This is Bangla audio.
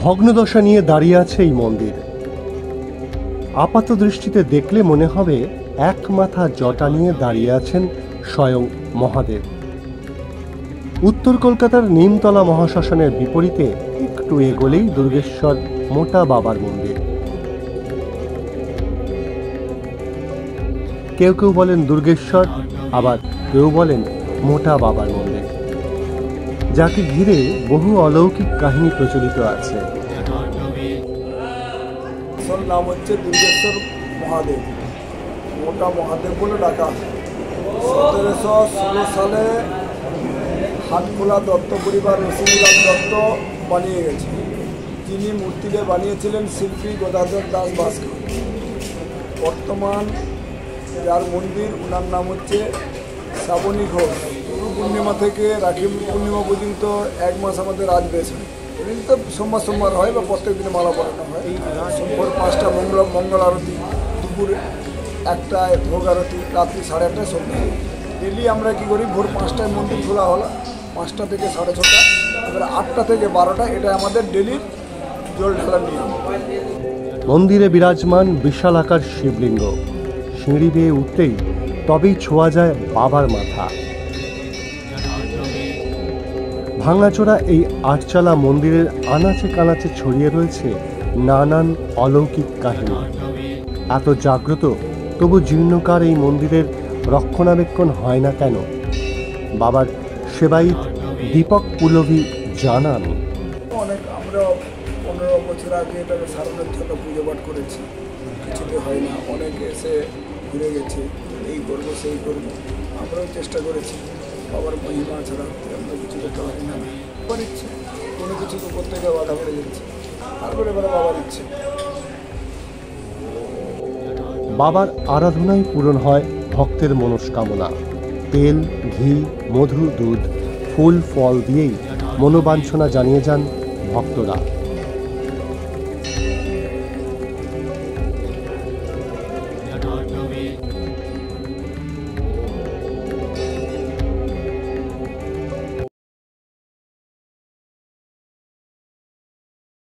ভগ্নদশা নিয়ে দাঁড়িয়ে আছে এই মন্দির। আপাত দৃষ্টিতে দেখলে মনে হবে এক মাথা জটা নিয়ে দাঁড়িয়ে আছেন স্বয়ং মহাদেব। উত্তর কলকাতার নিমতলা মহাশ্মশানের বিপরীতে একটু এগোলেই দুর্গেশ্বর মোটা বাবার মন্দির। কেউ কেউ বলেন দুর্গেশ্বর, আবার কেউ বলেন মোটা বাবার মন্দির, যাকে ঘিরে বহু অলৌকিক কাহিনী প্রচলিত আছে। নাম হচ্ছে দুর্গেশ্বর মহাদেব, মোটা মহাদেব বলে ডাকা। 1716 সালে হাটখোলা দত্ত পরিবার রসিলাল দত্ত বানিয়ে গেছে। তিনি মূর্তিটা বানিয়েছিলেন শিল্পী গদাধর দাস ভাস্কর। বর্তমান যার মন্দির, ওনার নাম হচ্ছে শ্রাবণী ঘোষ। গুরু পূর্ণিমা থেকে রাখি পূর্ণিমা পর্যন্ত 1 মাস আমাদের রাজ বেশ হয়। এমনি তো সোমবার হয় বা প্রত্যেক দিনে মালা পড়ানো হয়। ভোর 5টা মঙ্গল আরতি, দুপুর 1টায় ভোগ আরতি, রাত্রি 8:30টায় সন্ধ্যা। ডেলি আমরা কী করি, ভোর 5টায় মন্দির খোলা হলো, 5টা থেকে 6:30, এবার 8টা থেকে 12টা, এটা আমাদের ডেলির জল ঢালার নিয়ম। মন্দিরে বিরাজমান বিশাল আকার শিবলিঙ্গ, সিঁড়ি বেয়ে উঠতেই তবেই ছোঁয়া যায় বাবার মাথা। ভাঙাচোরা এই আটচালা মন্দিরের আনাচে কানাচে ছড়িয়ে রয়েছে নানান অলৌকিক কাহিনী। এত জাগ্রত তবু জীর্ণকার এই মন্দিরের রক্ষণাবেক্ষণ হয় না কেন? বাবার সেবায়িত দীপক পুলভি জানান, আমরা 15 বছর আগে এটাকে সারানোর জন্য পুজো পাঠ করেছি, কিছুতে হয় না। অনেকে এসে ঘুরে গেছে, এই করবো সেই করবো, আমরাও চেষ্টা করেছি। বাবার মহিমা ছাড়া আমরা কিছু করতে পারি না। বাবার ইচ্ছে, কোনো কিছু তো করতে গিয়ে বাধা পড়ে যাচ্ছে, তারপরে এবারে বাবার ইচ্ছে। বাবার আরাধনায় পূরণ হয় ভক্তের মনস্কামনা। তেল, ঘি, মধু, দুধ, ফুল, ফল দিয়েই মনোবাঞ্ছনা জানিয়ে যান ভক্তরা।